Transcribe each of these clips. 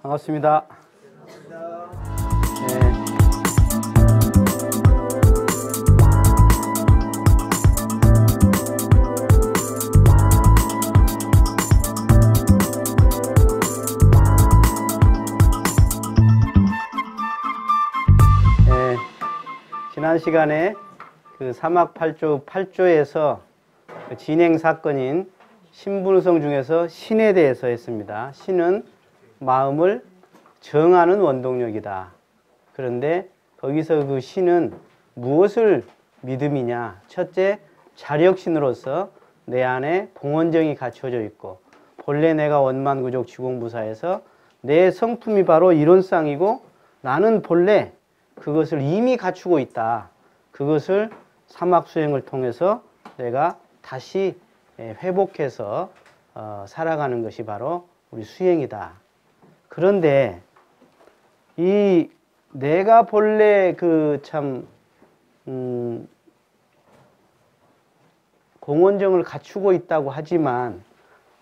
반갑습니다. 지난 시간에 그 사막 8조에서 진행 사건인 신분성 중에서 신에 대해서 했습니다. 신은 마음을 정하는 원동력이다. 그런데 거기서 그 신은 무엇을 믿음이냐? 첫째, 자력신으로서 내 안에 공원정이 갖춰져 있고 본래 내가 원만구족 지공부사에서 내 성품이 바로 이론상이고 나는 본래 그것을 이미 갖추고 있다. 그것을 사막수행을 통해서 내가 다시 회복해서 살아가는 것이 바로 우리 수행이다. 그런데 이 내가 본래 그 참 공원정을 갖추고 있다고 하지만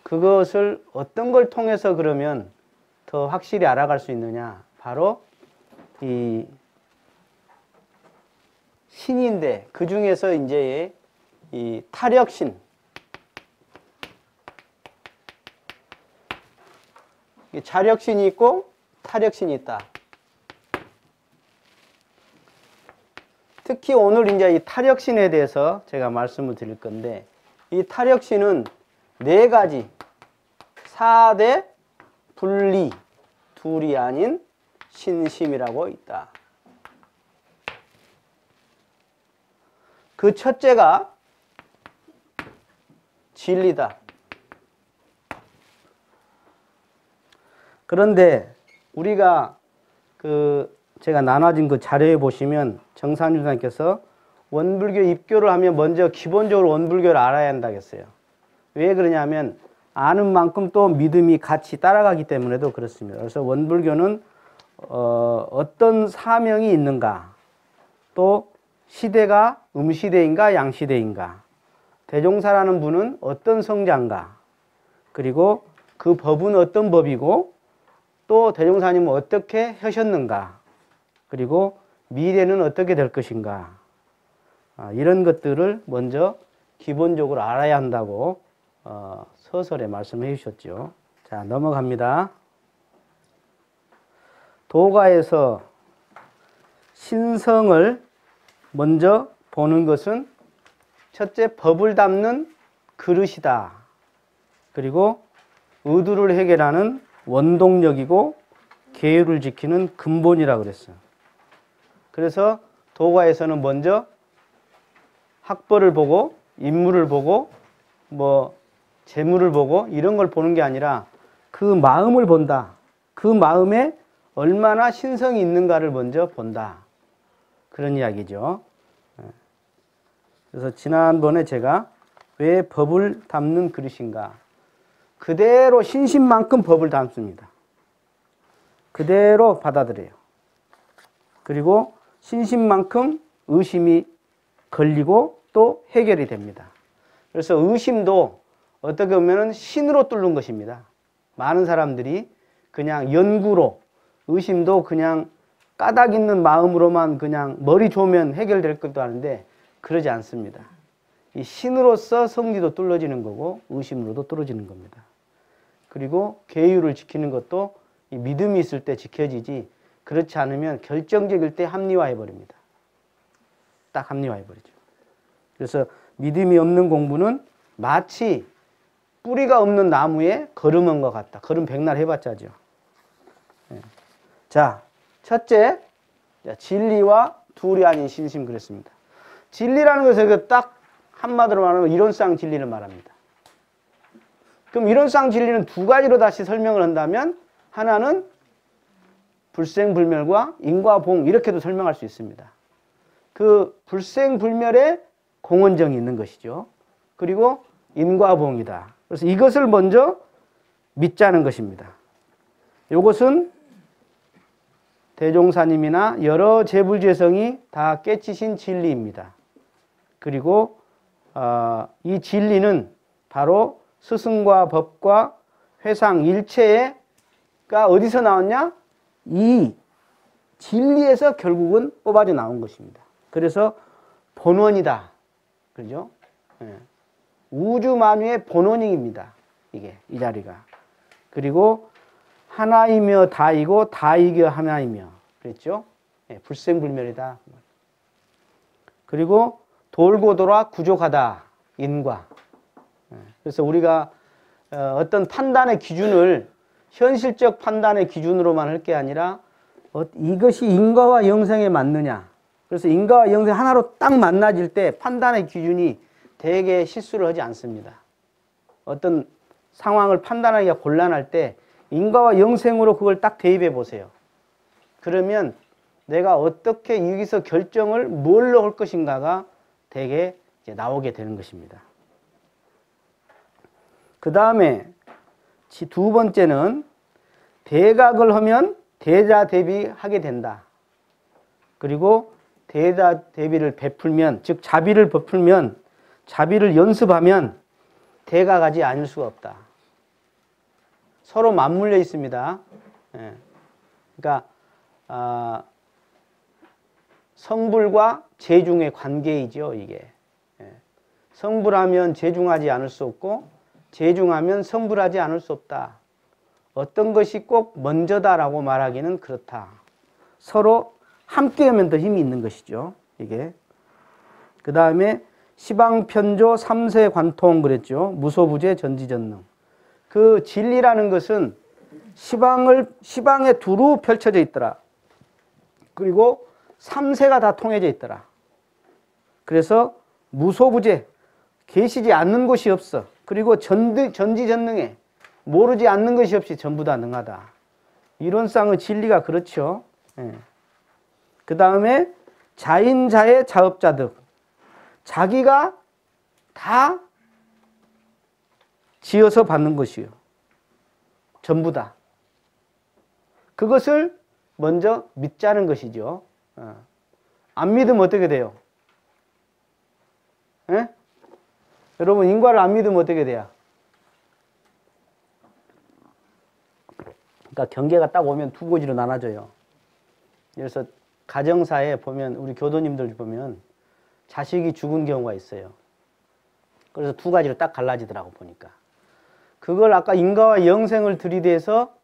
그것을 어떤 걸 통해서 그러면 더 확실히 알아갈 수 있느냐? 바로 이 신인데 그 중에서 이제 이 타력신, 자력신이 있고 타력신이 있다. 특히 오늘 이제 이 타력신에 대해서 제가 말씀을 드릴 건데 이 타력신은 네 가지 4대 분리 둘이 아닌 신심이라고 있다. 그 첫째가 진리다. 그런데 우리가 제가 나눠진 그 자료에 보시면 정산주 선생님께서 원불교 입교를 하면 먼저 기본적으로 원불교를 알아야 한다고 했어요. 왜 그러냐면 아는 만큼 또 믿음이 같이 따라가기 때문에도 그렇습니다. 그래서 원불교는 어떤 사명이 있는가, 또 시대가 음시대인가 양시대인가, 대종사라는 분은 어떤 성자인가, 그리고 그 법은 어떤 법이고 또 대종사님은 어떻게 하셨는가, 그리고 미래는 어떻게 될 것인가, 이런 것들을 먼저 기본적으로 알아야 한다고 서설에 말씀해 주셨죠. 자, 넘어갑니다. 도가에서 신성을 먼저 보는 것은 첫째, 법을 담는 그릇이다. 그리고 의도를 해결하는 원동력이고 계율을 지키는 근본이라고 그랬어요. 그래서 도가에서는 먼저 학벌을 보고 인물을 보고 뭐 재물을 보고 이런 걸 보는 게 아니라 그 마음을 본다. 그 마음에 얼마나 신성이 있는가를 먼저 본다. 그런 이야기죠. 그래서 지난번에 제가 왜 법을 담는 그릇인가? 그대로 신심만큼 법을 담습니다. 그대로 받아들여요. 그리고 신심만큼 의심이 걸리고 또 해결이 됩니다. 그래서 의심도 어떻게 보면 신으로 뚫는 것입니다. 많은 사람들이 그냥 연구로, 의심도 그냥 까닭 있는 마음으로만 그냥 머리 좋으면 해결될 것도 하는데 그러지 않습니다. 이 신으로서 성리도 뚫어지는 거고 의심으로도 뚫어지는 겁니다. 그리고 계율을 지키는 것도 이 믿음이 있을 때 지켜지지, 그렇지 않으면 결정적일 때 합리화해 버립니다. 딱 합리화해 버리죠. 그래서 믿음이 없는 공부는 마치 뿌리가 없는 나무에 걸음한 것 같다. 걸음 백날 해봤자죠. 자, 첫째, 진리와 둘이 아닌 신심 그랬습니다. 진리라는 것을 딱 한마디로 말하면 이론상 진리를 말합니다. 그럼 이론상 진리는 두 가지로 다시 설명을 한다면 하나는 불생불멸과 인과봉 이렇게도 설명할 수 있습니다. 그 불생불멸에 공원정이 있는 것이죠. 그리고 인과봉이다. 그래서 이것을 먼저 믿자는 것입니다. 이것은 대종사님이나 여러 재불재성이 다 깨치신 진리입니다. 그리고 이 진리는 바로 스승과 법과 회상 일체의 어디서 나왔냐? 이 진리에서 결국은 뽑아져 나온 것입니다. 그래서 본원이다. 그죠? 예. 우주 만유의 본원입니다. 이게, 이 자리가. 그리고 하나이며 다이고 다이겨 하나이며. 그랬죠? 예, 불생불멸이다. 그리고 돌고 돌아 구족하다. 인과. 예, 그래서 우리가 어떤 판단의 기준을 현실적 판단의 기준으로만 할 게 아니라 이것이 인과와 영생에 맞느냐. 그래서 인과와 영생 하나로 딱 만나질 때 판단의 기준이 되게 실수를 하지 않습니다. 어떤 상황을 판단하기가 곤란할 때 인과와 영생으로 그걸 딱 대입해 보세요. 그러면 내가 어떻게 여기서 결정을 뭘로 할 것인가가 되게 이제 나오게 되는 것입니다. 그 다음에 두 번째는 대각을 하면 대자대비하게 된다. 그리고 대자대비를 베풀면, 즉 자비를 베풀면, 자비를 연습하면 대각하지 않을 수가 없다. 서로 맞물려 있습니다. 예. 그러니까 성불과 재중의 관계이죠, 이게. 예. 성불하면 재중하지 않을 수 없고 재중하면 성불하지 않을 수 없다. 어떤 것이 꼭 먼저다라고 말하기는 그렇다. 서로 함께하면 더 힘이 있는 것이죠, 이게. 그 다음에 시방편조 삼세관통 그랬죠. 무소부재 전지전능. 그 진리라는 것은 시방에 두루 펼쳐져 있더라. 그리고 삼세가 다 통해져 있더라. 그래서 무소부재, 계시지 않는 곳이 없어. 그리고 전지전능해. 모르지 않는 것이 없이 전부 다 능하다. 이론상의 진리가 그렇죠. 예. 그 다음에 자인자의 자업자득. 자기가 다 지어서 받는 것이요. 전부 다. 그것을 먼저 믿자는 것이죠. 안 믿으면 어떻게 돼요? 예? 여러분, 인과를 안 믿으면 어떻게 돼요? 그러니까 경계가 딱 오면 두 가지로 나눠져요. 그래서 가정사에 보면, 우리 교도님들 보면 자식이 죽은 경우가 있어요. 그래서 두 가지로 딱 갈라지더라고, 보니까. 그걸 아까 인과와 영생을 들이대서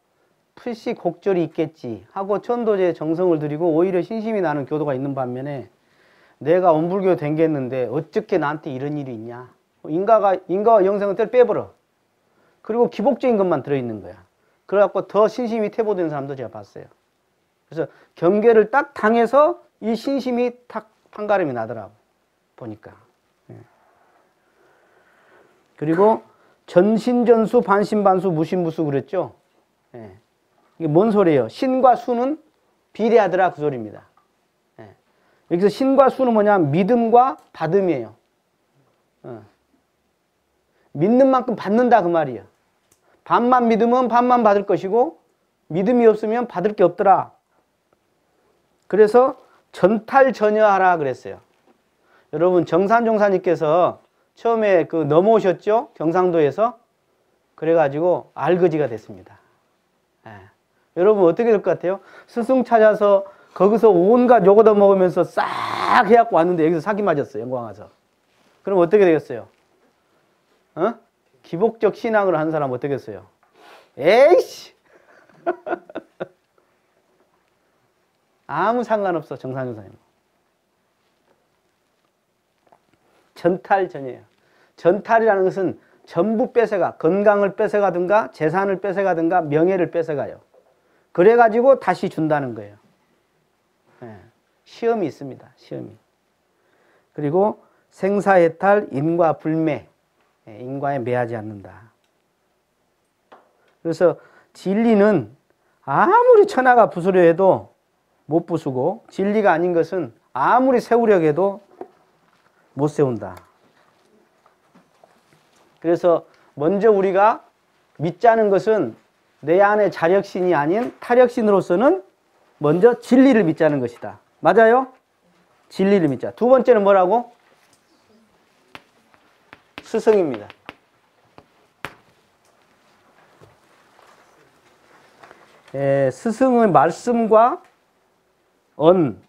풀씨 곡절이 있겠지 하고 천도제 정성을 들이고 오히려 신심이 나는 교도가 있는 반면에 내가 원불교 댕겼는데 어떻게 나한테 이런 일이 있냐. 인과와 영생은 떼를 빼버려. 그리고 기복적인 것만 들어있는 거야. 그래갖고 더 신심이 퇴보된 사람도 제가 봤어요. 그래서 경계를 딱 당해서 이 신심이 탁 판가름이 나더라고, 보니까. 예. 그리고 전신전수 반신반수 무신무수 그랬죠. 예. 이게 뭔 소리예요? 신과 수는 비례하더라, 그 소리입니다. 예. 여기서 신과 수는 뭐냐? 믿음과 받음이에요. 믿는 만큼 받는다, 그 말이에요. 반만 믿으면 반만 받을 것이고 믿음이 없으면 받을 게 없더라. 그래서 전탈전여하라 그랬어요. 여러분, 정산종사님께서 처음에 넘어오셨죠? 경상도에서. 그래가지고 알거지가 됐습니다. 예. 여러분 어떻게 될 것 같아요? 스승 찾아서 거기서 온갖 요거다 먹으면서 싹 해갖고 왔는데 여기서 사기 맞았어요. 영광 와서. 그럼 어떻게 되겠어요? 기복적 신앙을 한 사람 어떻게 했어요? 에이씨! 아무 상관없어, 정상교사님. 전탈전이에요. 전탈이라는 것은 전부 뺏어가, 건강을 뺏어가든가 재산을 뺏어가든가 명예를 뺏어가요. 그래가지고 다시 준다는 거예요. 예. 시험이 있습니다. 시험이. 그리고 생사해탈, 인과불매. 예, 인과에 매하지 않는다. 그래서 진리는 아무리 천하가 부수려 해도 못 부수고 진리가 아닌 것은 아무리 세우려고 해도 못 세운다. 그래서 먼저 우리가 믿자는 것은 내 안의 자력신이 아닌 타력신으로서는 먼저 진리를 믿자는 것이다. 맞아요? 진리를 믿자. 두 번째는 뭐라고? 스승입니다. 스승의 말씀과 언,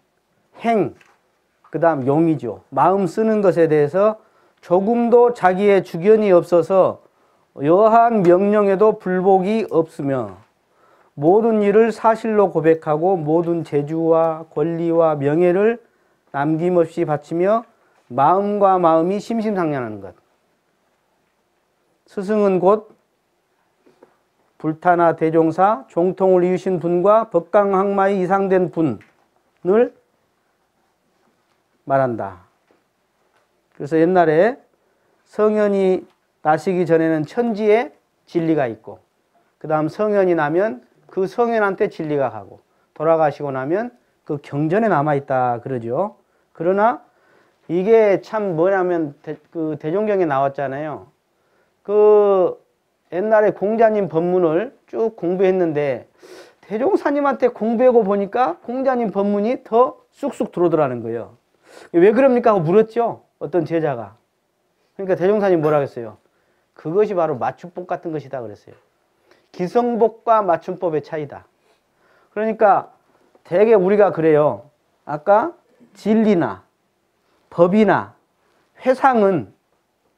행, 그 다음 용이죠. 마음 쓰는 것에 대해서 조금도 자기의 주견이 없어서 여한 명령에도 불복이 없으며 모든 일을 사실로 고백하고 모든 재주와 권리와 명예를 남김없이 바치며 마음과 마음이 심심상련하는 것. 스승은 곧 불타나 대종사, 종통을 이으신 분과 법강항마에 이상된 분을 말한다. 그래서 옛날에 성현이 나시기 전에는 천지에 진리가 있고 그 다음 성현이 나면 그 성현한테 진리가 가고 돌아가시고 나면 그 경전에 남아있다 그러죠. 그러나 이게 참 뭐냐면 그 대종경에 나왔잖아요. 그 옛날에 공자님 법문을 쭉 공부했는데 대종사님한테 공부하고 보니까 공자님 법문이 더 쑥쑥 들어오더라는 거예요. 왜 그럽니까 하고 물었죠. 어떤 제자가. 그러니까 대종사님 뭐라고 했어요? 그것이 바로 맞춤법 같은 것이다 그랬어요. 기성법과 맞춤법의 차이다. 그러니까 대개 우리가 그래요. 아까 진리나 법이나 회상은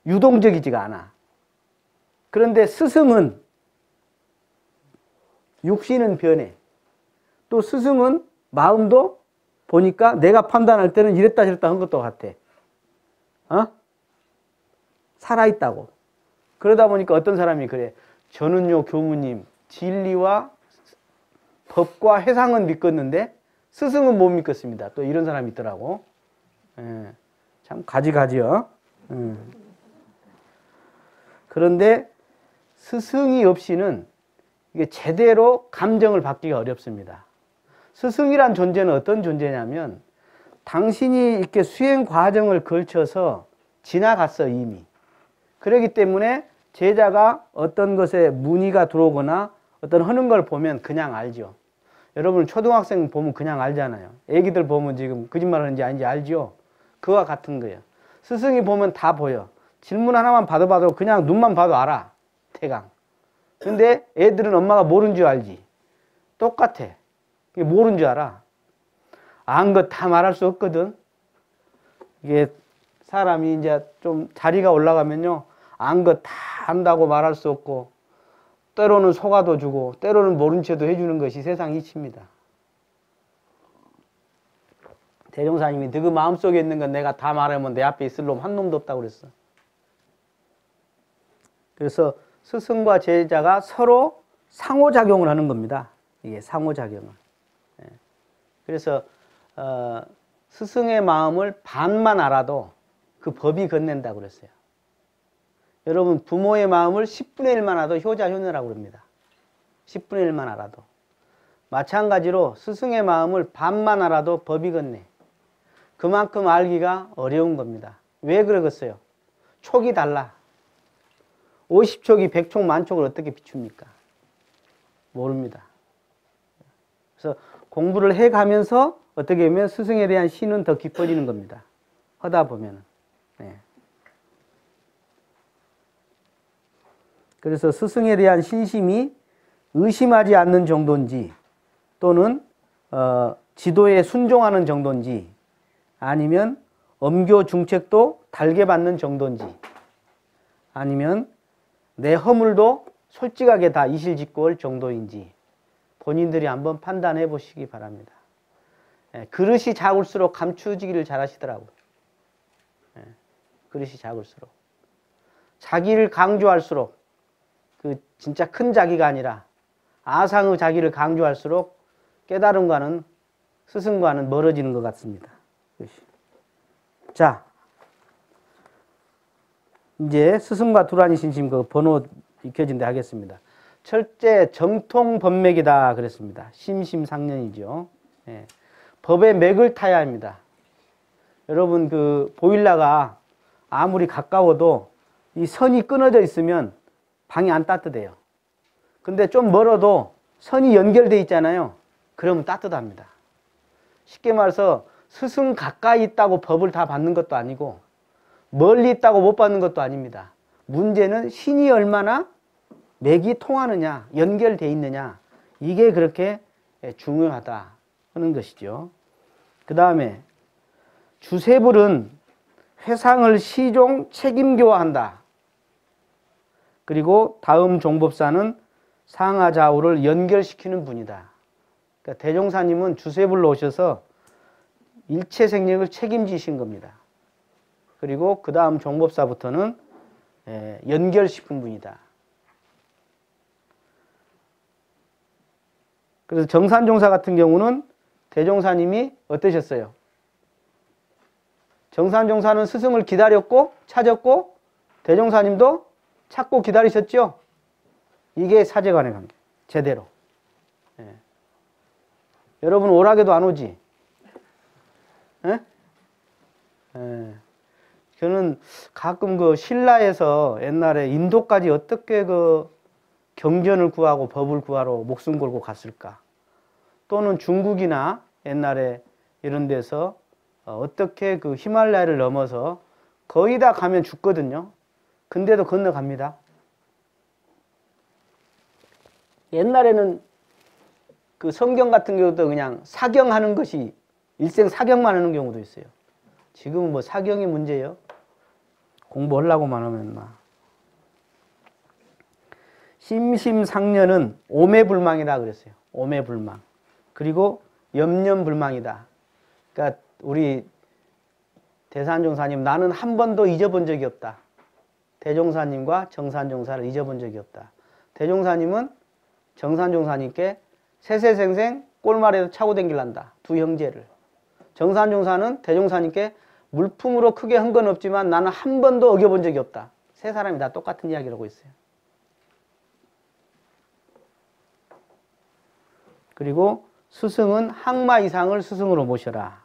유동적이지가 않아. 그런데 스승은 육신은 변해. 또 스승은 마음도 보니까 내가 판단할 때는 이랬다 저랬다 한 것도 같아. 살아있다고. 그러다 보니까 어떤 사람이 그래. 저는요 교무님 진리와 법과 회상은 믿겠는데 스승은 못 믿겠습니다. 또 이런 사람이 있더라고. 참 가지가지요. 그런데 스승이 없이는 이게 제대로 감정을 받기가 어렵습니다. 스승이란 존재는 어떤 존재냐면 당신이 이렇게 수행 과정을 걸쳐서 지나갔어 이미. 그렇기 때문에 제자가 어떤 것에 문의가 들어오거나 어떤 하는 걸 보면 그냥 알죠. 여러분 초등학생 보면 그냥 알잖아요. 애기들 보면 지금 거짓말하는지 아닌지 알죠. 그와 같은 거예요. 스승이 보면 다 보여. 질문 하나만 받아봐도 그냥 눈만 봐도 알아. 대강. 근데 애들은 엄마가 모르는 줄 알지. 똑같아. 모르는 줄 알아. 안 것 다 말할 수 없거든. 이게 사람이 이제 좀 자리가 올라가면요. 안 것 다 안다고 말할 수 없고 때로는 속아도 주고 때로는 모른 채도 해주는 것이 세상 이치입니다. 대종사님이 너그 마음속에 있는 건 내가 다 말하면 내 앞에 있을 놈 한 놈도 없다고 그랬어. 그래서 스승과 제자가 서로 상호작용을 하는 겁니다. 이게 상호작용을. 그래서 스승의 마음을 반만 알아도 그 법이 건넨다고 그랬어요. 여러분 부모의 마음을 10분의 1만 알아도 효자효녀라고 그럽니다. 10분의 1만 알아도. 마찬가지로 스승의 마음을 반만 알아도 법이 건네. 그만큼 알기가 어려운 겁니다. 왜 그러겠어요? 촉이 달라. 50촉이 100촉 만촉을 어떻게 비춥니까? 모릅니다. 그래서 공부를 해가면서 어떻게 보면 스승에 대한 신은 더 깊어지는 겁니다. 하다 보면은. 그래서 스승에 대한 신심이 의심하지 않는 정도인지 또는 지도에 순종하는 정도인지 아니면 엄교 중책도 달게 받는 정도인지 아니면 내 허물도 솔직하게 다 이실직고 할 정도인지 본인들이 한번 판단해 보시기 바랍니다. 그릇이 작을수록 감추지기를 잘 하시더라고요. 그릇이 작을수록. 자기를 강조할수록 그 진짜 큰 자기가 아니라 아상의 자기를 강조할수록 깨달음과는 스승과는 멀어지는 것 같습니다. 자, 이제 스승과 두란이 신심 그 번호 익혀진 데 하겠습니다. 철제 정통 법맥이다 그랬습니다. 심심상련이죠. 법의 맥을 타야 합니다. 여러분 그 보일러가 아무리 가까워도 이 선이 끊어져 있으면 방이 안 따뜻해요. 근데 좀 멀어도 선이 연결돼 있잖아요. 그러면 따뜻합니다. 쉽게 말해서 스승 가까이 있다고 법을 다 받는 것도 아니고 멀리 있다고 못 받는 것도 아닙니다. 문제는 신이 얼마나 맥이 통하느냐, 연결돼 있느냐, 이게 그렇게 중요하다 하는 것이죠. 그 다음에 주세불은 회상을 시종 책임교화한다. 그리고 다음 종법사는 상하좌우를 연결시키는 분이다. 그러니까 대종사님은 주세불로 오셔서 일체 생력을 책임지신 겁니다. 그리고 그 다음 종법사부터는 연결시킨 분이다. 그래서 정산종사 같은 경우는 대종사님이 어떠셨어요? 정산종사는 스승을 기다렸고 찾았고 대종사님도 찾고 기다리셨죠? 이게 사제간의 관계. 제대로. 예. 여러분 오락에도 안 오지? 예? 예. 저는 가끔 그 신라에서 옛날에 인도까지 어떻게 그 경전을 구하고 법을 구하러 목숨 걸고 갔을까? 또는 중국이나 옛날에 이런 데서 어떻게 그 히말라야를 넘어서 거의 다 가면 죽거든요. 근데도 건너갑니다. 옛날에는 그 성경 같은 경우도 그냥 사경하는 것이 일생 사경만 하는 경우도 있어요. 지금은 뭐 사경이 문제예요. 공부하려고만 하면 막. 심심상년은 오매불망이다 그랬어요. 오매불망. 그리고 염려불망이다. 그러니까 우리 대산종사님 나는 한 번도 잊어본 적이 없다. 대종사님과 정산종사를 잊어본 적이 없다. 대종사님은 정산종사님께 세세생생 꼴말에서 차고 댕길란다. 두 형제를. 정산종사는 대종사님께 물품으로 크게 한 건 없지만 나는 한 번도 어겨본 적이 없다. 세 사람이 다 똑같은 이야기를 하고 있어요. 그리고 스승은 항마 이상을 스승으로 모셔라.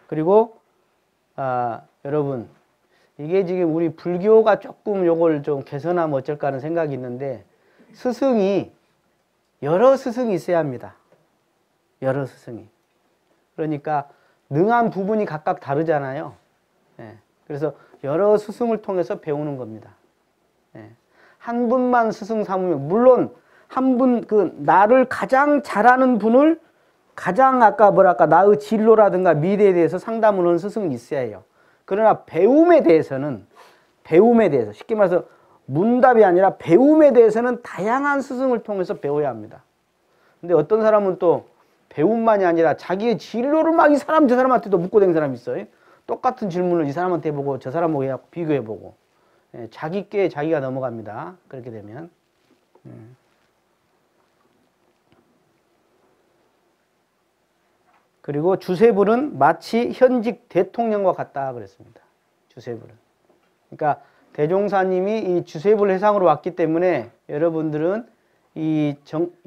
그리고 여러분 이게 지금 우리 불교가 조금 요걸 좀 개선하면 어쩔까 하는 생각이 있는데 스승이 여러 스승이 있어야 합니다. 여러 스승이. 그러니까 능한 부분이 각각 다르잖아요. 예. 그래서 여러 스승을 통해서 배우는 겁니다. 예. 한 분만 스승 삼으면 물론 한 분 그 나를 가장 잘하는 분을 가장 아까 뭐랄까 나의 진로라든가 미래에 대해서 상담을 하는 스승이 있어야 해요. 그러나 배움에 대해서는 쉽게 말해서 문답이 아니라 배움에 대해서는 다양한 스승을 통해서 배워야 합니다. 근데 어떤 사람은 또 배움만이 아니라 자기의 진로를 막 이 사람 저 사람한테도 묻고 댕 사람이 있어요. 똑같은 질문을 이 사람한테 해보고 저 사람하고 해갖고 비교해보고 자기 꾀에 자기가 넘어갑니다. 그렇게 되면 그리고 주세불은 마치 현직 대통령과 같다 그랬습니다. 주세불은. 그러니까 대종사님이 이 주세불 회상으로 왔기 때문에 여러분들은 이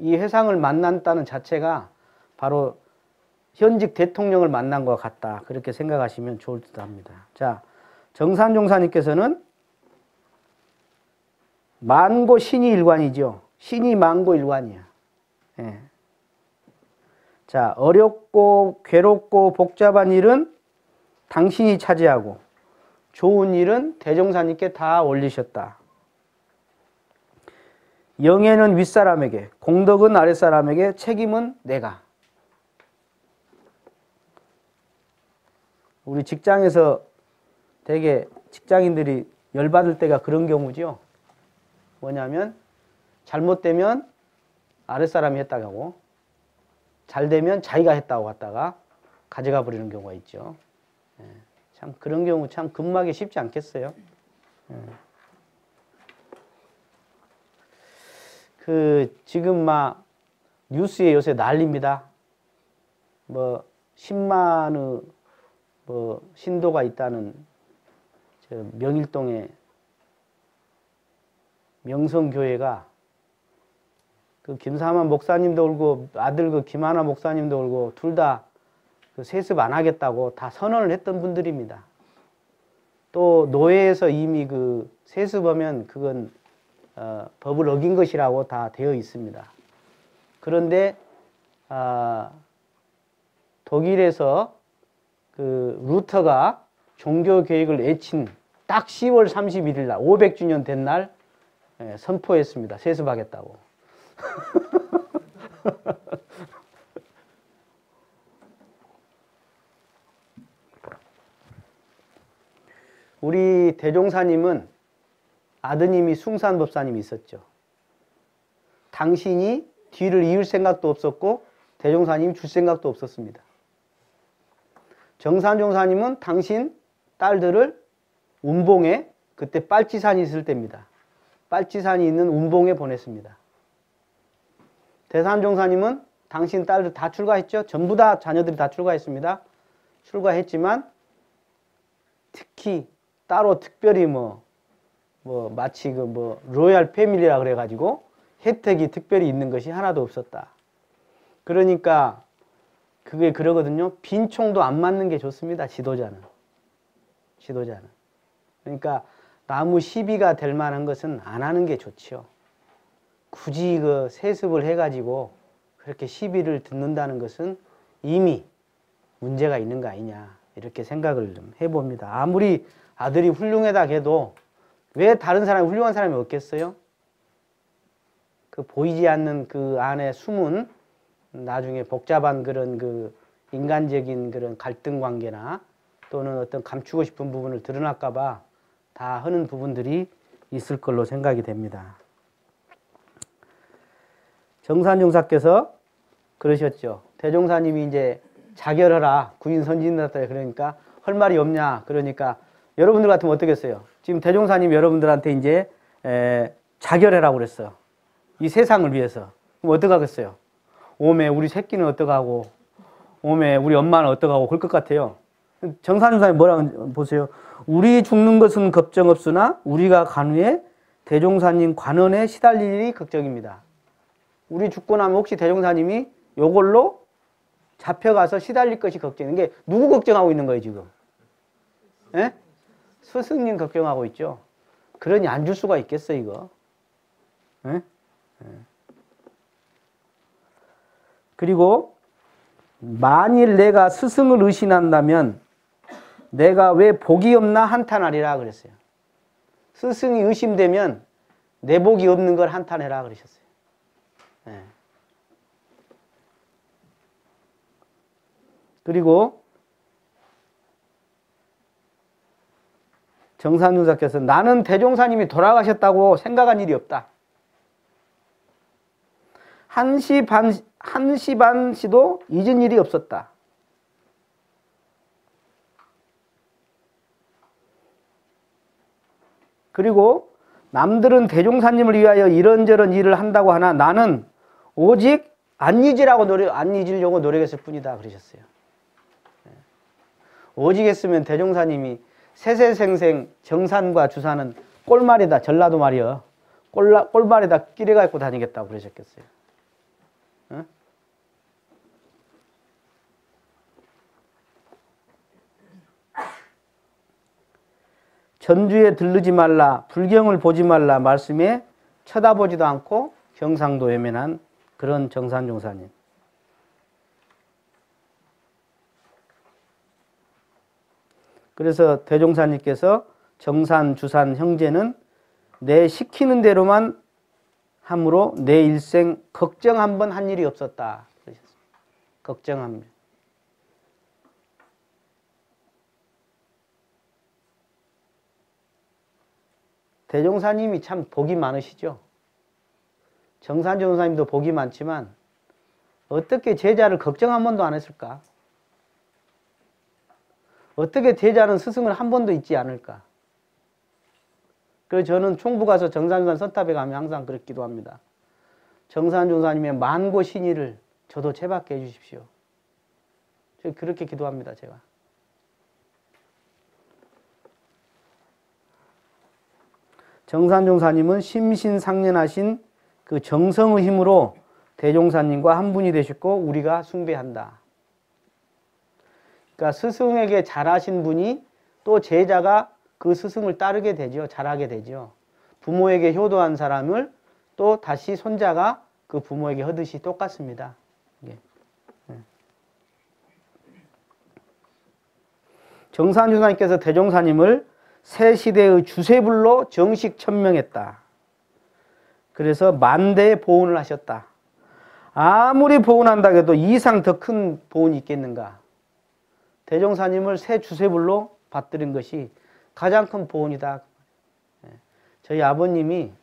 회상을 만났다는 자체가 바로 현직 대통령을 만난 것 같다. 그렇게 생각하시면 좋을 듯 합니다. 자, 정산종사님께서는 만고 신이 일관이죠. 신이 만고 일관이야. 예. 자, 어렵고 괴롭고 복잡한 일은 당신이 차지하고 좋은 일은 대종사님께 다 올리셨다. 영예는 윗사람에게, 공덕은 아랫사람에게, 책임은 내가. 우리 직장에서 되게 직장인들이 열받을 때가 그런 경우죠. 뭐냐면 잘못되면 아랫사람이 했다고 하고 잘 되면 자기가 했다고 갖다가 가져가 버리는 경우가 있죠. 참 그런 경우 참 근무하기 쉽지 않겠어요. 지금 막 뉴스에 요새 난립니다. 뭐 10만의 뭐 신도가 있다는 저 명일동에 명성교회가 그 김사만 목사님도 울고 아들 그 김하나 목사님도 울고 둘 다 그 세습 안 하겠다고 다 선언을 했던 분들입니다. 또 노회에서 이미 그 세습하면 그건 법을 어긴 것이라고 다 되어 있습니다. 그런데 독일에서 그 루터가 종교개혁을 외친 딱 10월 31일 날 500주년 된 날 선포했습니다. 세습하겠다고. 우리 대종사님은 아드님이 숭산법사님이 있었죠. 당신이 뒤를 이을 생각도 없었고 대종사님이 줄 생각도 없었습니다. 정산종사님은 당신 딸들을 운봉에, 그때 빨치산이 있을 때입니다. 빨치산이 있는 운봉에 보냈습니다. 대산종사님은 당신 딸들 다 출가했죠. 전부 다 자녀들이 다 출가했습니다. 출가했지만 특히 따로 특별히 마치 로얄 패밀리라 그래가지고 혜택이 특별히 있는 것이 하나도 없었다. 그러니까 그게 그러거든요. 빈총도 안 맞는 게 좋습니다. 지도자는. 그러니까 나무 시비가 될 만한 것은 안 하는 게 좋지요. 굳이 그 세습을 해가지고 그렇게 시비를 듣는다는 것은 이미 문제가 있는 거 아니냐, 이렇게 생각을 좀 해봅니다. 아무리 아들이 훌륭하다 해도 왜 다른 사람이 훌륭한 사람이 없겠어요? 그 보이지 않는 그 안에 숨은 나중에 복잡한 그런 그 인간적인 그런 갈등 관계나 또는 어떤 감추고 싶은 부분을 드러날까봐 다 하는 부분들이 있을 걸로 생각이 됩니다. 정산종사께서 그러셨죠. 대종사님이 이제 자결하라, 구인 선진하다 그러니까 할 말이 없냐. 그러니까 여러분들 같으면 어떻겠어요? 지금 대종사님이 여러분들한테 이제 자결해라고 그랬어요. 이 세상을 위해서. 그럼 어떡하겠어요? 오메 우리 새끼는 어떡하고, 오메 우리 엄마는 어떡하고 그럴 것 같아요. 정산종사님 뭐라고 보세요? 우리 죽는 것은 걱정 없으나 우리가 간 후에 대종사님 관원에 시달릴 일이 걱정입니다. 우리 죽고 나면 혹시 대종사님이 요걸로 잡혀가서 시달릴 것이 걱정인 게, 누구 걱정하고 있는 거예요 지금? 예? 스승님 걱정하고 있죠. 그러니 안 줄 수가 있겠어 이거? 예? 예. 그리고 만일 내가 스승을 의심한다면 내가 왜 복이 없나 한탄하리라 그랬어요. 스승이 의심되면 내 복이 없는 걸 한탄해라 그러셨어요. 네. 그리고 정산종사께서 나는 대종사님이 돌아가셨다고 생각한 일이 없다. 1시 반시도 잊은 일이 없었다. 그리고 남들은 대종사님을 위하여 이런저런 일을 한다고 하나 나는 오직 안 잊으려고 노력했을 뿐이다 그러셨어요. 오직 했으면 대종사님이 세세생생 정산과 주산은 꼴말에다, 전라도 말이요, 꼴말에다 끼래갖고 다니겠다고 그러셨겠어요. 어? 전주에 들르지 말라, 불경을 보지 말라 말씀에 쳐다보지도 않고 경상도 외면한 그런 정산종사님. 그래서 대종사님께서 정산, 주산, 형제는 내 시키는 대로만 함으로 내 일생 걱정 한 번 한 일이 없었다 그러셨어요. 걱정 한 번. 대종사님이 참 복이 많으시죠. 정산종사님도 복이 많지만 어떻게 제자를 걱정 한 번도 안 했을까? 어떻게 제자는 스승을 한 번도 잊지 않을까? 그래서 저는 총부 가서 정산종사 선탑에 가면 항상 그렇게 기도합니다. 정산종사님의 만고 신의를 저도 채받게 해주십시오. 저 그렇게 기도합니다, 제가. 정산종사님은 심신상련하신 그 정성의 힘으로 대종사님과 한 분이 되셨고 우리가 숭배한다. 그러니까 스승에게 잘하신 분이 또 제자가 그 스승을 따르게 되죠. 잘하게 되죠. 부모에게 효도한 사람을 또 다시 손자가 그 부모에게 하듯이 똑같습니다. 예. 정산종사님께서 대종사님을 새 시대의 주세불로 정식 천명했다. 그래서 만대의 보훈을 하셨다. 아무리 보온한다 해도 이 이상 더 큰 보온이 있겠는가? 대종사님을 새 주세불로 받들인 것이 가장 큰 보온이다. 저희 아버님이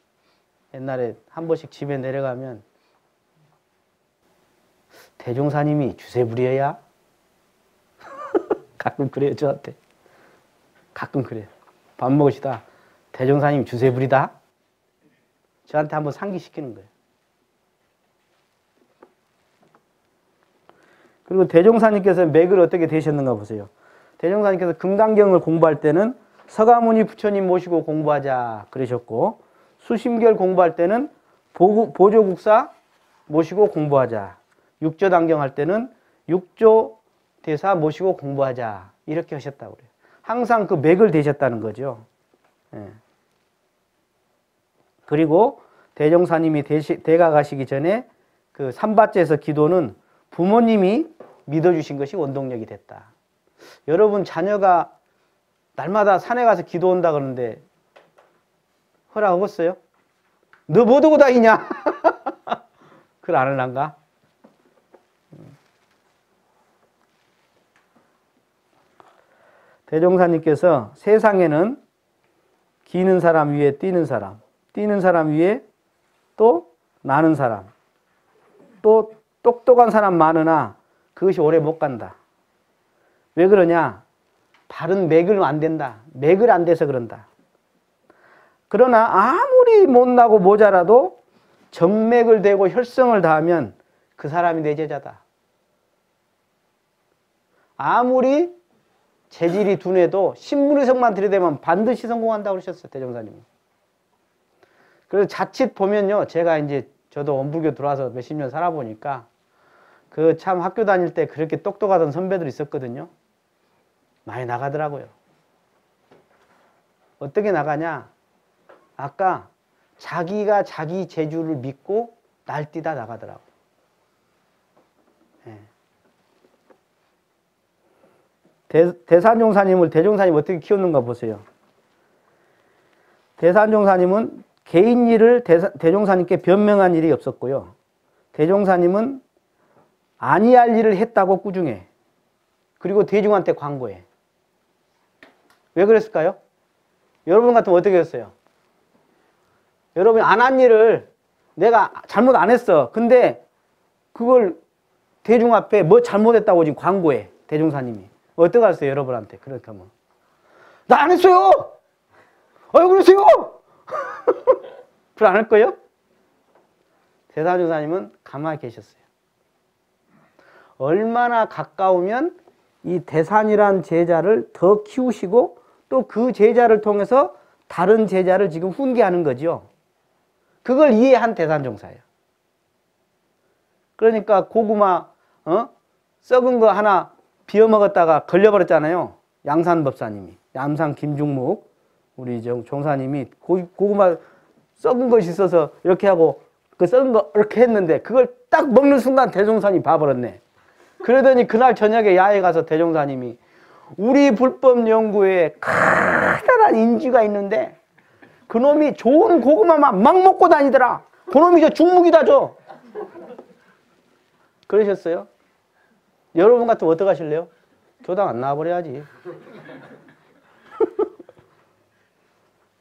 옛날에 한 번씩 집에 내려가면 대종사님이 주세불이어야? 가끔 그래요, 저한테. 가끔 그래요. 밥 먹으시다 대종사님이 주세불이다? 저한테 한번 상기시키는 거예요. 그리고 대종사님께서 맥을 어떻게 되셨는가 보세요. 대종사님께서 금강경을 공부할 때는 서가모니 부처님 모시고 공부하자 그러셨고, 수심결 공부할 때는 보조국사 모시고 공부하자, 육조단경 할 때는 육조대사 모시고 공부하자 이렇게 하셨다고 그래요. 항상 그 맥을 대셨다는 거죠. 예. 그리고 대종사님이 대가 가시기 전에 그 삼바째에서 기도는 부모님이 믿어주신 것이 원동력이 됐다. 여러분 자녀가 날마다 산에 가서 기도 온다 그러는데 허락하겠어요? 너 뭐 두고 다니냐? 그걸 안 할란가? 대종사님께서 세상에는 기는 사람 위에 뛰는 사람, 뛰는 사람 위에 또 나는 사람, 또 똑똑한 사람 많으나 그것이 오래 못 간다. 왜 그러냐? 바른 맥을 안 된다. 맥을 안 돼서 그런다. 그러나 아무리 못나고 모자라도 정맥을 대고 혈성을 다하면 그 사람이 내 제자다. 아무리 재질이 둔해도 신문의석만 들이대면 반드시 성공한다고 그러셨어요, 대종사님은. 그래서 자칫 보면요, 제가 이제 저도 원불교 들어와서 몇십 년 살아보니까 그 참 학교 다닐 때 그렇게 똑똑하던 선배들 있었거든요. 많이 나가더라고요. 어떻게 나가냐? 아까 자기가 자기 재주를 믿고 날뛰다 나가더라고요. 네. 대산종사님을 대종사님 어떻게 키웠는가 보세요. 대산종사님은 개인 일을 대종사님께 변명한 일이 없었고요. 대종사님은 아니할 일을 했다고 꾸중해. 그리고 대중한테 광고해. 왜 그랬을까요? 여러분 같으면 어떻게 했어요? 여러분이 안 한 일을 내가 잘못 안 했어. 근데 그걸 대중 앞에 뭐 잘못했다고 지금 광고해. 대종사님이. 어떻게 하셨어요? 여러분한테. 그렇게 하면. 나 안 했어요! 왜 그러세요? 그걸 안 할 거예요? 대사조사님은 가만히 계셨어요. 얼마나 가까우면 이 대산이란 제자를 더 키우시고 또 그 제자를 통해서 다른 제자를 지금 훈계하는 거죠. 그걸 이해한 대산종사예요. 그러니까 고구마 썩은 거 하나 비워 먹었다가 걸려버렸잖아요. 양산법사님이. 양산 김중묵 우리 종사님이 고구마 썩은 것이 있어서 이렇게 하고 그 썩은 거 이렇게 했는데 그걸 딱 먹는 순간 대종사님이 봐버렸네. 그러더니 그날 저녁에 야외 가서 대종사님이 우리 불법 연구에 커다란 인지가 있는데 그놈이 좋은 고구마만 막 먹고 다니더라. 그놈이 저 중묵이다 저. 그러셨어요? 여러분 같으면 어떡 하실래요? 교당 안 나와버려야지.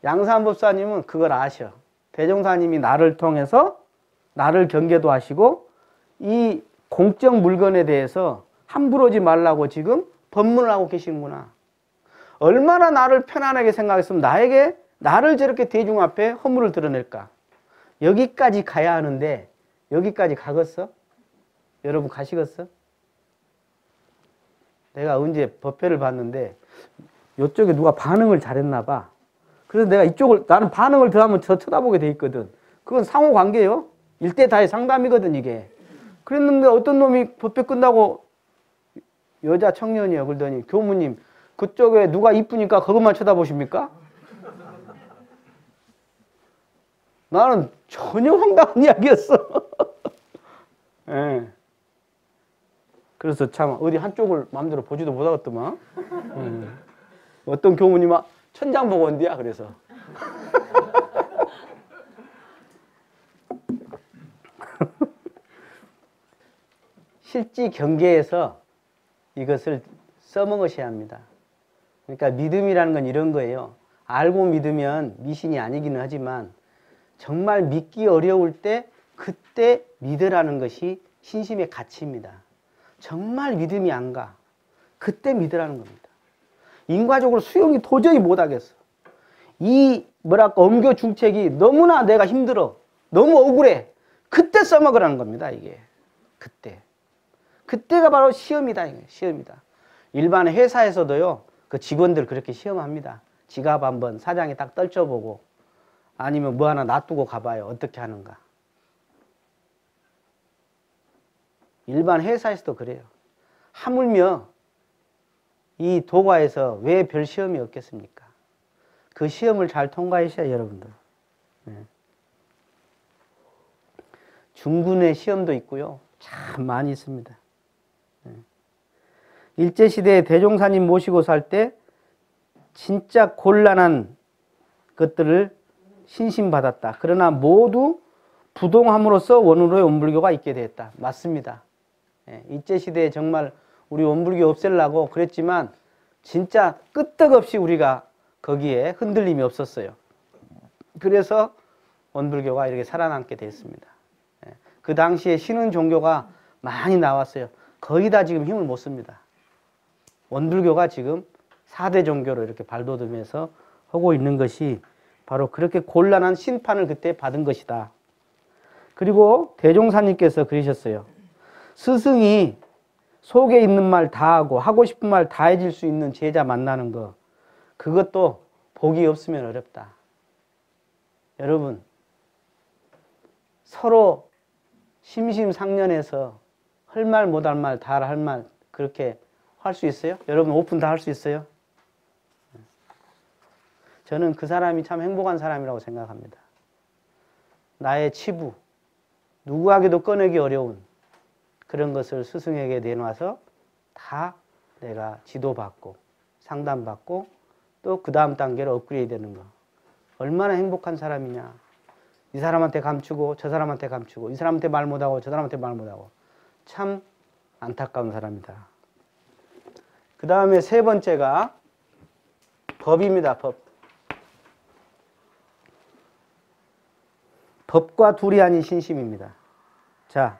양산법사님은 그걸 아셔. 대종사님이 나를 통해서 나를 경계도 하시고 이 공적 물건에 대해서 함부로 하지 말라고 지금 법문을 하고 계시는구나. 얼마나 나를 편안하게 생각했으면 나를 저렇게 대중 앞에 허물을 드러낼까. 여기까지 가야 하는데 여기까지 가겠어? 여러분 가시겠어? 내가 언제 법회를 봤는데 이쪽에 누가 반응을 잘했나 봐. 그래서 내가 이쪽을 나는 반응을 더 하면 저 쳐다보게 돼 있거든. 그건 상호관계예요. 일대다의 상담이거든 이게. 그랬는데 어떤 놈이 법회 끝나고 여자 청년이요. 그러더니 교무님 그쪽에 누가 이쁘니까 그것만 쳐다보십니까? 나는 전혀 황당한 이야기였어. 네. 그래서 참 어디 한쪽을 마음대로 보지도 못하겠더만. 어떤 교무님아 천장 보고 온디야 그래서. 실지 경계에서 이것을 써먹으셔야 합니다. 그러니까 믿음이라는 건 이런 거예요. 알고 믿으면 미신이 아니기는 하지만 정말 믿기 어려울 때 그때 믿으라는 것이 신심의 가치입니다. 정말 믿음이 안 가. 그때 믿으라는 겁니다. 인과적으로 수용이 도저히 못하겠어. 이 엄교 중책이 너무나 내가 힘들어. 너무 억울해. 그때 써먹으라는 겁니다. 이게. 그때가 바로 시험이다. 시험이다. 일반 회사에서도요. 그 직원들 그렇게 시험합니다. 지갑 한번 사장이 딱 떨쳐보고 아니면 뭐 하나 놔두고 가봐요. 어떻게 하는가. 일반 회사에서도 그래요. 하물며 이 도과에서 왜 별 시험이 없겠습니까? 그 시험을 잘 통과하셔야 여러분들. 네. 중군의 시험도 있고요. 참 많이 있습니다. 네. 일제시대에 대종사님 모시고 살 때 진짜 곤란한 것들을 신심받았다. 그러나 모두 부동함으로써 원으로의 원불교가 있게 되었다. 맞습니다. 예, 일제시대에 정말 우리 원불교 없애려고 그랬지만 진짜 끄떡없이 우리가 거기에 흔들림이 없었어요. 그래서 원불교가 이렇게 살아남게 됐습니다. 예, 그 당시에 신은 종교가 많이 나왔어요. 거의 다 지금 힘을 못 씁니다. 원불교가 지금 4대 종교로 이렇게 발돋움해서 하고 있는 것이 바로 그렇게 곤란한 심판을 그때 받은 것이다. 그리고 대종사님께서 그러셨어요. 스승이 속에 있는 말 다 하고 싶은 말 다 해줄 수 있는 제자 만나는 거, 그것도 복이 없으면 어렵다. 여러분, 서로 심심상련해서 할 말 못할 말 다 할 말 그렇게 할 수 있어요? 여러분 오픈 다 할 수 있어요? 저는 그 사람이 참 행복한 사람이라고 생각합니다. 나의 치부, 누구에게도 꺼내기 어려운 그런 것을 스승에게 내놔서 다 내가 지도받고 상담받고 또 그 다음 단계로 업그레이드 되는 거. 얼마나 행복한 사람이냐. 이 사람한테 감추고 저 사람한테 감추고 이 사람한테 말 못하고 저 사람한테 말 못하고 참 안타까운 사람이다. 그 다음에 세 번째가 법입니다. 법과 둘이 아닌 신심입니다. 자,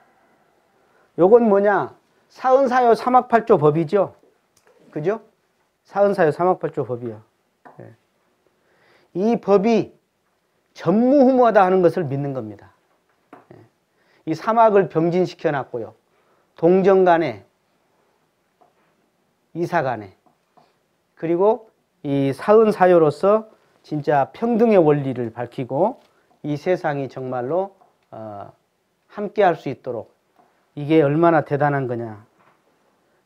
요건 뭐냐? 사은사요 삼학팔조 법이죠. 그죠? 사은사요 삼학팔조 법이요. 네. 이 법이 전무후무하다 하는 것을 믿는 겁니다. 네. 이 삼학을 병진시켜 놨고요. 동정간에, 이사간에, 그리고 이 사은사요로서 진짜 평등의 원리를 밝히고 이 세상이 정말로 함께 할 수 있도록 이게 얼마나 대단한 거냐.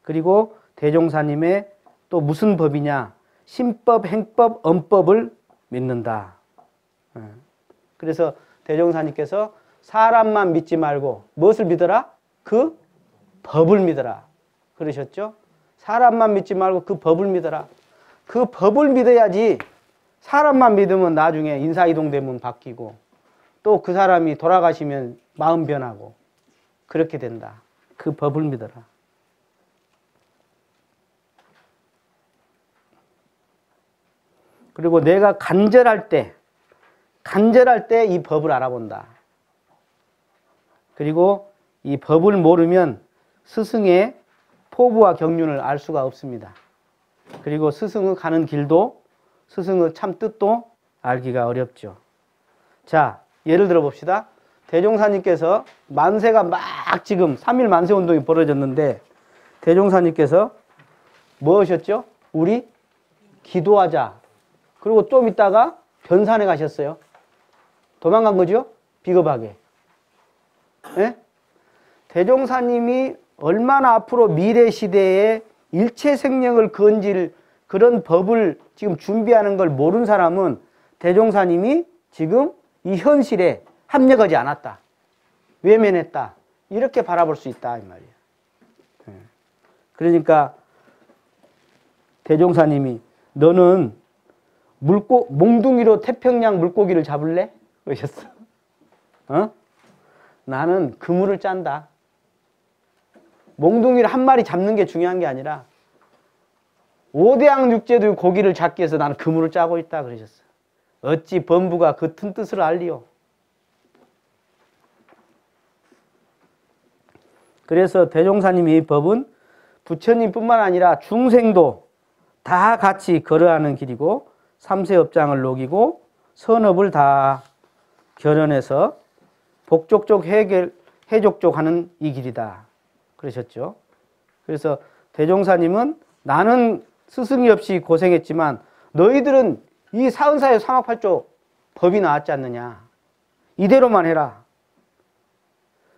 그리고 대종사님의 또 무슨 법이냐. 신법, 행법, 언법을 믿는다. 그래서 대종사님께서 사람만 믿지 말고 무엇을 믿어라? 그 법을 믿어라. 그러셨죠? 사람만 믿지 말고 그 법을 믿어라. 그 법을 믿어야지. 사람만 믿으면 나중에 인사이동되면 바뀌고 또 그 사람이 돌아가시면 마음 변하고 그렇게 된다. 그 법을 믿어라. 그리고 내가 간절할 때 이 법을 알아본다. 그리고 이 법을 모르면 스승의 포부와 경륜을 알 수가 없습니다. 그리고 스승의 가는 길도 스승의 참 뜻도 알기가 어렵죠. 자, 예를 들어 봅시다. 대종사님께서 만세가 막 지금 3.1 만세운동이 벌어졌는데 대종사님께서 뭐 하셨죠? 우리 기도하자. 그리고 좀 있다가 변산에 가셨어요. 도망간 거죠? 비겁하게. 네? 대종사님이 얼마나 앞으로 미래 시대에 일체 생명을 건질 그런 법을 지금 준비하는 걸 모르는 사람은 대종사님이 지금 이 현실에 합력하지 않았다. 외면했다. 이렇게 바라볼 수 있다. 이 말이에요. 그러니까 대종사님이 너는 몽둥이로 태평양 물고기를 잡을래? 그러셨어. 나는 그물을 짠다. 몽둥이를 한 마리 잡는 게 중요한 게 아니라 오대양 육제도 고기를 잡기 위해서 나는 그물을 짜고 있다 그러셨어. 어찌 범부가 그 튼 뜻을 알리요. 그래서 대종사님이 이 법은 부처님뿐만 아니라 중생도 다 같이 걸어가는 길이고 삼세업장을 녹이고 선업을 다 결연해서 복족족 해족족하는 이 길이다 그러셨죠. 그래서 대종사님은 나는 스승이 없이 고생했지만 너희들은 이 44의 삼학팔조 법이 나왔지 않느냐. 이대로만 해라.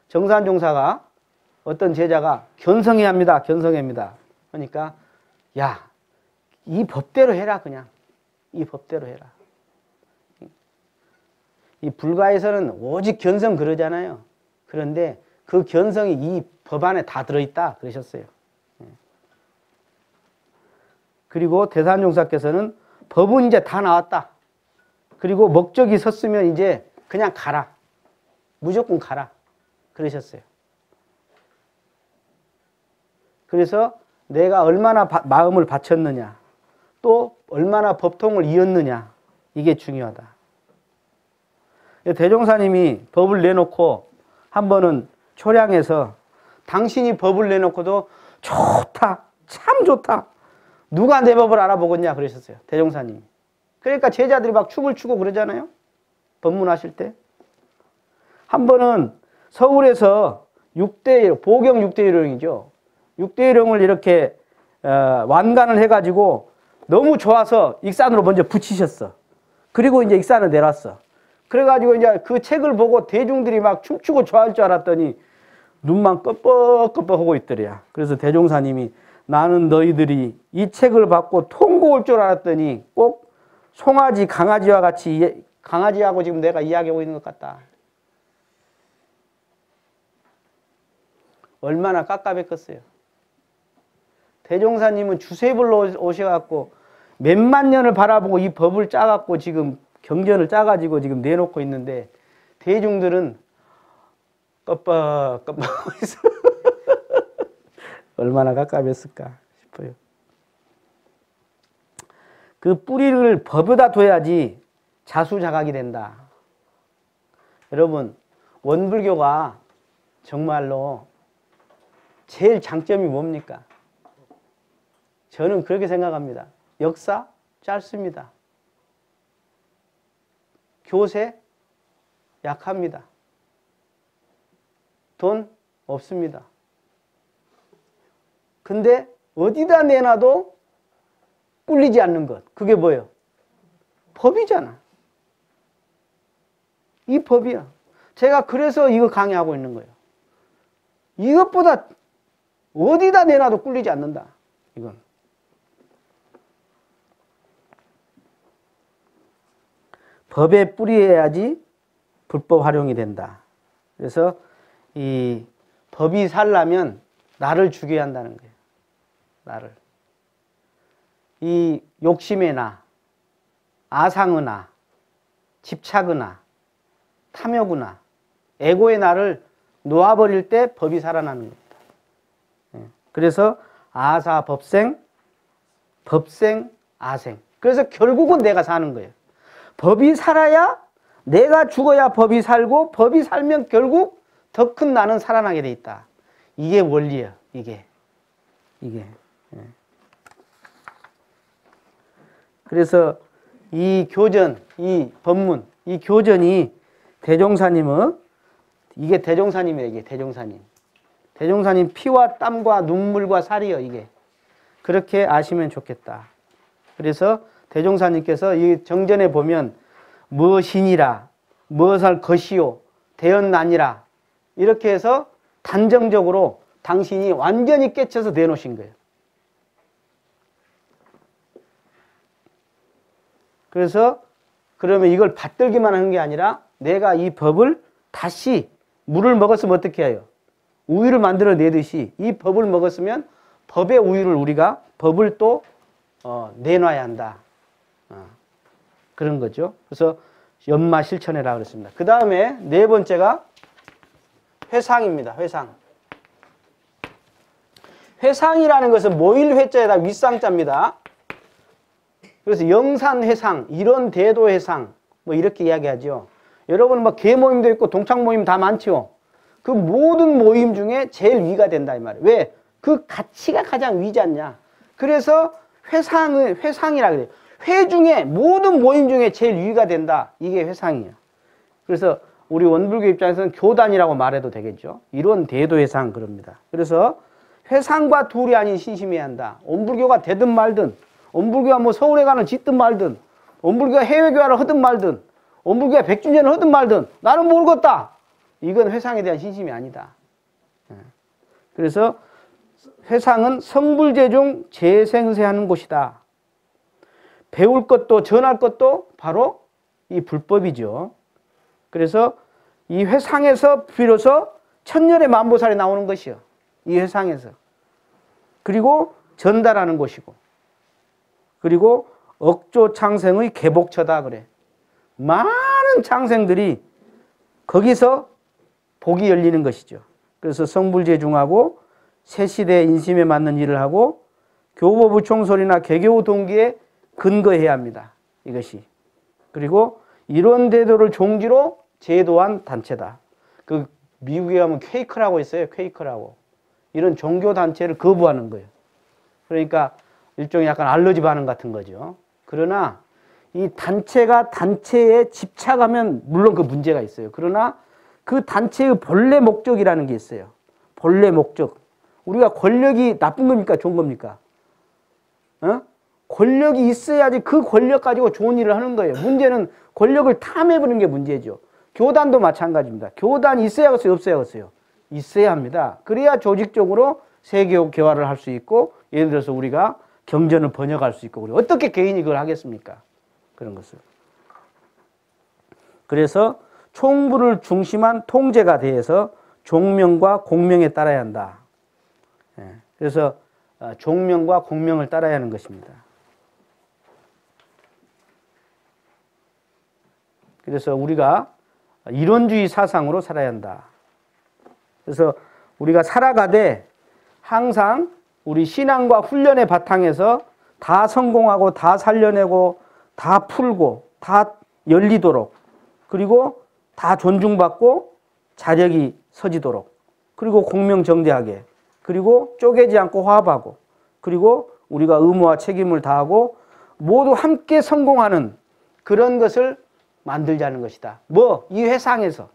정산종사가 어떤 제자가 견성해야 합니다. 견성해야 합니다. 그러니까 야, 이 법대로 해라 그냥. 이 법대로 해라. 이 불가에서는 오직 견성 그러잖아요. 그런데 그 견성이 이 법 안에 다 들어있다 그러셨어요. 그리고 대산종사께서는 법은 이제 다 나왔다. 그리고 목적이 섰으면 이제 그냥 가라. 무조건 가라. 그러셨어요. 그래서 내가 얼마나 마음을 바쳤느냐, 또 얼마나 법통을 이었느냐, 이게 중요하다. 대종사님이 법을 내놓고 한 번은 초량에서 당신이 법을 내놓고도 좋다, 참 좋다. 누가 내 법을 알아보겠냐 그러셨어요. 대종사님이. 그러니까 제자들이 막 춤을 추고 그러잖아요. 법문하실 때. 한 번은 서울에서 보경 6대1령이죠. 6대1령을 이렇게 완간을 해가지고 너무 좋아서 익산으로 먼저 붙이셨어. 그리고 이제 익산을 내놨어. 그래가지고 이제 그 책을 보고 대중들이 막 춤추고 좋아할 줄 알았더니 눈만 껌뻑껌뻑하고 있더래요. 그래서 대종사님이 나는 너희들이 이 책을 받고 통고 올 줄 알았더니 꼭 송아지, 강아지와 같이 강아지하고 지금 내가 이야기하고 있는 것 같다. 얼마나 깝깝했겠어요. 대종사님은 주세불로 오셔갖고 몇만 년을 바라보고 이 법을 짜갖고 지금 경전을 짜가지고 지금 내놓고 있는데 대중들은 껌뻑껌뻑 있어. 얼마나 깝깝했을까 싶어요. 그 뿌리를 법에다 둬야지 자수자각이 된다. 여러분, 원불교가 정말로 제일 장점이 뭡니까? 저는 그렇게 생각합니다. 역사 짧습니다. 교세 약합니다. 돈 없습니다. 근데 어디다 내놔도 꿀리지 않는 것. 그게 뭐예요? 법이잖아. 이 법이야. 제가 그래서 이거 강의하고 있는 거예요. 이것보다 어디다 내놔도 꿀리지 않는다. 이건. 법에 뿌리해야지 불법 활용이 된다. 그래서 이 법이 살려면 나를 죽여야 한다는 거예요. 나를. 이 욕심의 나, 아상의 나, 집착의 나, 탐욕의 나, 에고의 나를 놓아버릴 때 법이 살아나는 겁니다. 그래서 아사 법생, 법생 아생. 그래서 결국은 내가 사는 거예요. 법이 살아야 내가 죽어야 법이 살고 법이 살면 결국 더 큰 나는 살아나게 돼 있다. 이게 원리예요. 이게. 그래서 이 교전, 이 법문, 이 교전이 대종사님은 이게 대종사님이에요. 이게 대종사님. 대종사님 피와 땀과 눈물과 살이요. 이게. 그렇게 아시면 좋겠다. 그래서 대종사님께서 이 정전에 보면 무엇이니라, 무엇할 것이요, 대언나니라 이렇게 해서 단정적으로 당신이 완전히 깨쳐서 내놓으신 거예요. 그래서 그러면 이걸 받들기만 하는 게 아니라 내가 이 법을 다시 물을 먹었으면 어떻게 해요? 우유를 만들어내듯이 이 법을 먹었으면 법의 우유를 우리가 법을 또 내놔야 한다. 그런 거죠. 그래서 연마 실천해라 그랬습니다. 그 다음에 네 번째가 회상입니다. 회상. 회상이라는 것은 모일회자에다 윗상자입니다. 그래서 영산회상, 일원대도회상 뭐 이렇게 이야기하죠. 여러분 뭐 계모임도 있고 동창모임 다 많죠. 그 모든 모임 중에 제일 위가 된다 이 말이에요. 왜? 그 가치가 가장 위지 않냐. 그래서 회상이라 그래요. 회 중에 모든 모임 중에 제일 위가 된다. 이게 회상이에요. 그래서 우리 원불교 입장에서는 교단이라고 말해도 되겠죠. 이런 대도회상 그럽니다. 그래서 회상과 둘이 아닌 신심해야 한다. 원불교가 되든 말든, 원불교가 뭐 서울회관을 짓든 말든, 원불교가 해외교화를 하든 말든, 원불교가 백주년을 하든 말든 나는 모르겠다. 이건 회상에 대한 신심이 아니다. 그래서 회상은 성불제중 재생세하는 곳이다. 배울 것도 전할 것도 바로 이 불법이죠. 그래서 이 회상에서 비로소 천년의 만보살이 나오는 것이요. 이 회상에서. 그리고 전달하는 곳이고. 그리고 억조 창생의 개복처다 그래. 많은 창생들이 거기서 복이 열리는 것이죠. 그래서 성불제중하고 새시대 인심에 맞는 일을 하고 교보부총소리나 개교 동기에 근거해야 합니다. 이것이. 그리고 이런 대도를 종지로 제도한 단체다. 그 미국에 가면 퀘이커라고 있어요. 퀘이커라고. 이런 종교 단체를 거부하는 거예요. 그러니까 일종의 약간 알러지 반응 같은 거죠. 그러나 이 단체가 단체에 집착하면 물론 그 문제가 있어요. 그러나 그 단체의 본래 목적이라는 게 있어요. 본래 목적. 우리가 권력이 나쁜 겁니까? 좋은 겁니까? 권력이 있어야지 그 권력 가지고 좋은 일을 하는 거예요. 문제는 권력을 탐해버리는 게 문제죠. 교단도 마찬가지입니다. 교단이 있어야겠어요? 없어야겠어요? 있어야 합니다. 그래야 조직적으로 세계화 개화를 할 수 있고 예를 들어서 우리가 경전을 번역할 수 있고 그리고 어떻게 개인이 그걸 하겠습니까? 그런 것을. 그래서 총부를 중심한 통제가 대해서 종명과 공명에 따라야 한다. 그래서 종명과 공명을 따라야 하는 것입니다. 그래서 우리가 이론주의 사상으로 살아야 한다. 그래서 우리가 살아가되 항상 우리 신앙과 훈련의 바탕에서 다 성공하고 다 살려내고 다 풀고 다 열리도록 그리고 다 존중받고 자력이 서지도록 그리고 공명정대하게 그리고 쪼개지 않고 화합하고 그리고 우리가 의무와 책임을 다하고 모두 함께 성공하는 그런 것을 만들자는 것이다. 뭐? 이 회상에서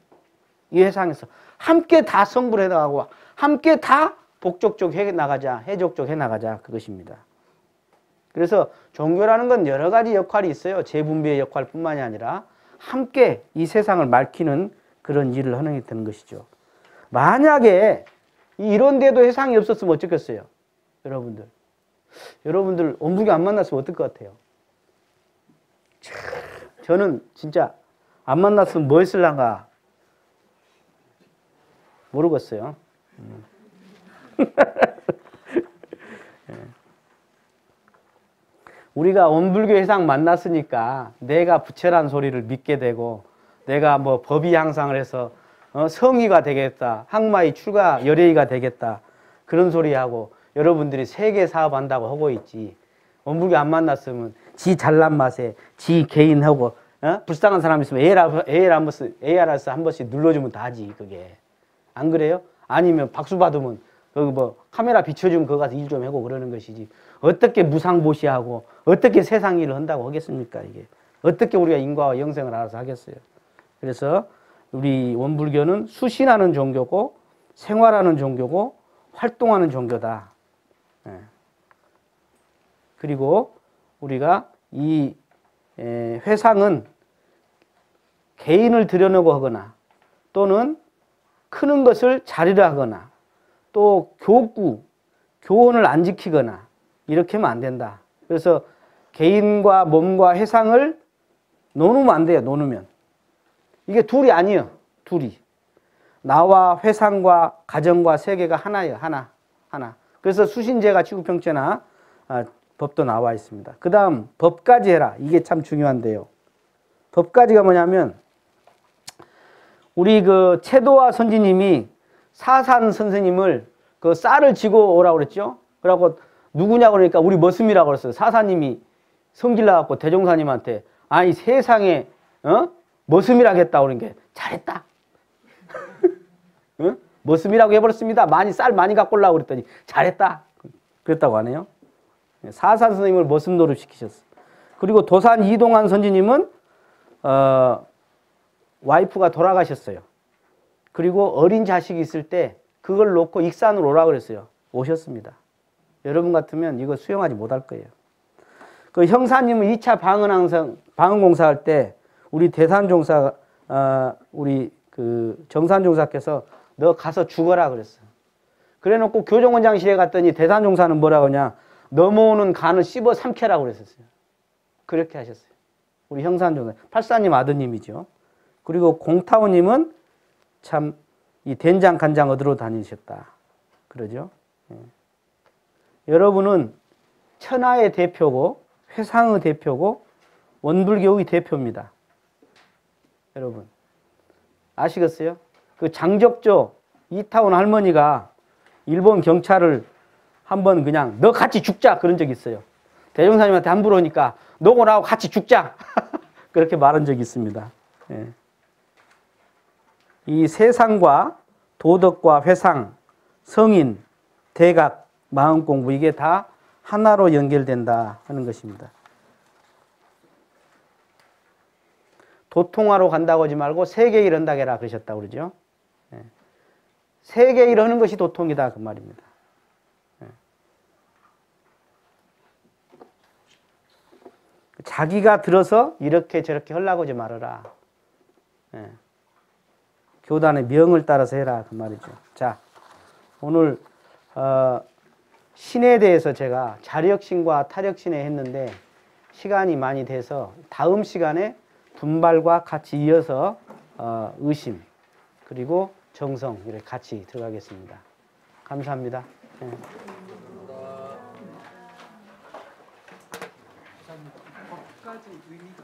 함께 다 성불해 나가고 함께 다 복족적 해 나가자, 해족적 해 나가자 그것입니다. 그래서 종교라는 건 여러 가지 역할이 있어요. 재분배의 역할뿐만이 아니라 함께 이 세상을 밝히는 그런 일을 하는 게 되는 것이죠. 만약에 이런 데도 회상이 없었으면 어쩌겠어요? 여러분들 원불교 안 만났으면 어떨 것 같아요? 저는 진짜 안 만났으면 뭐 했을란가 모르겠어요. 우리가 원불교 회상 만났으니까 내가 부처란 소리를 믿게 되고 내가 뭐 법의 향상을 해서 성의가 되겠다. 항마의 출가 열애의가 되겠다. 그런 소리하고 여러분들이 세계 사업한다고 하고 있지. 원불교 안 만났으면 지 잘난 맛에 지 개인하고 불쌍한 사람 있으면 ARS 한 번씩 눌러주면 다지 그게. 안 그래요? 아니면 박수 받으면 거기 뭐 카메라 비춰주면 거기 가서 일 좀 하고 그러는 것이지. 어떻게 무상보시하고 어떻게 세상 일을 한다고 하겠습니까 이게. 어떻게 우리가 인과와 영생을 알아서 하겠어요. 그래서 우리 원불교는 수신하는 종교고 생활하는 종교고 활동하는 종교다. 그리고 우리가 이 회상은 개인을 들여놓고 하거나 또는 크는 것을 자리를 하거나 또 교훈을 안 지키거나 이렇게 하면 안 된다. 그래서 개인과 몸과 회상을 놓으면 안 돼요. 놓으면. 이게 둘이 아니에요. 둘이. 나와 회상과 가정과 세계가 하나예요. 하나. 그래서 수신제가 치구평체나 법도 나와 있습니다. 그 다음 법까지 해라. 이게 참 중요한데요. 법까지가 뭐냐면 우리 그 채도와 선지님이 사산 선생님을 그 쌀을 지고 오라고 그랬죠. 그래갖고 누구냐고 그러니까 우리 머슴이라고 그랬어요. 사사님이 성질 나갖고 대종사님한테 아니 세상에 머슴이라겠다 그러니까 잘했다. 머슴이라고 해버렸습니다. 쌀 많이 갖고 오려고 그랬더니 잘했다. 그랬다고 하네요. 사산 선생님을 머슴 노릇 시키셨어. 그리고 도산 이동환 선지님은 와이프가 돌아가셨어요. 그리고 어린 자식이 있을 때 그걸 놓고 익산으로 오라고 그랬어요. 오셨습니다. 여러분 같으면 이거 수용하지 못할 거예요. 그 형사님은 2차 방언공사 할 때 우리 대산종사, 우리 그 정산종사께서 너 가서 죽어라 그랬어. 그래 놓고 교정원장실에 갔더니 대산종사는 뭐라고 하냐. 넘어오는 간을 씹어 삼켜라고 그랬었어요. 그렇게 하셨어요. 우리 형산종사. 팔사님 아드님이죠. 그리고 공타오님은 참 이 된장 간장 얻으러 다니셨다. 그러죠. 예. 여러분은 천하의 대표고 회상의 대표고 원불교의 대표입니다. 여러분 아시겠어요? 그 장적조 이타원 할머니가 일본 경찰을 한번 그냥 너 같이 죽자 그런 적이 있어요. 대종사님한테 함부로 오니까 너고 나하고 같이 죽자 그렇게 말한 적이 있습니다. 예. 이 세상과 도덕과 회상, 성인, 대각, 마음공부 이게 다 하나로 연결된다 하는 것입니다. 도통하러 간다고 하지 말고 세계일 한다 해라 그러셨다고 그러죠. 예. 세계일 하는 것이 도통이다 그 말입니다. 예. 자기가 들어서 이렇게 저렇게 하려고 하지 말아라. 예. 교단의 명을 따라서 해라 그 말이죠. 자, 오늘 신에 대해서 제가 자력신과 타력신에 했는데 시간이 많이 돼서 다음 시간에 분발과 같이 이어서 의심 그리고 정성 이렇게 같이 들어가겠습니다. 감사합니다. 네. 법까지 의미가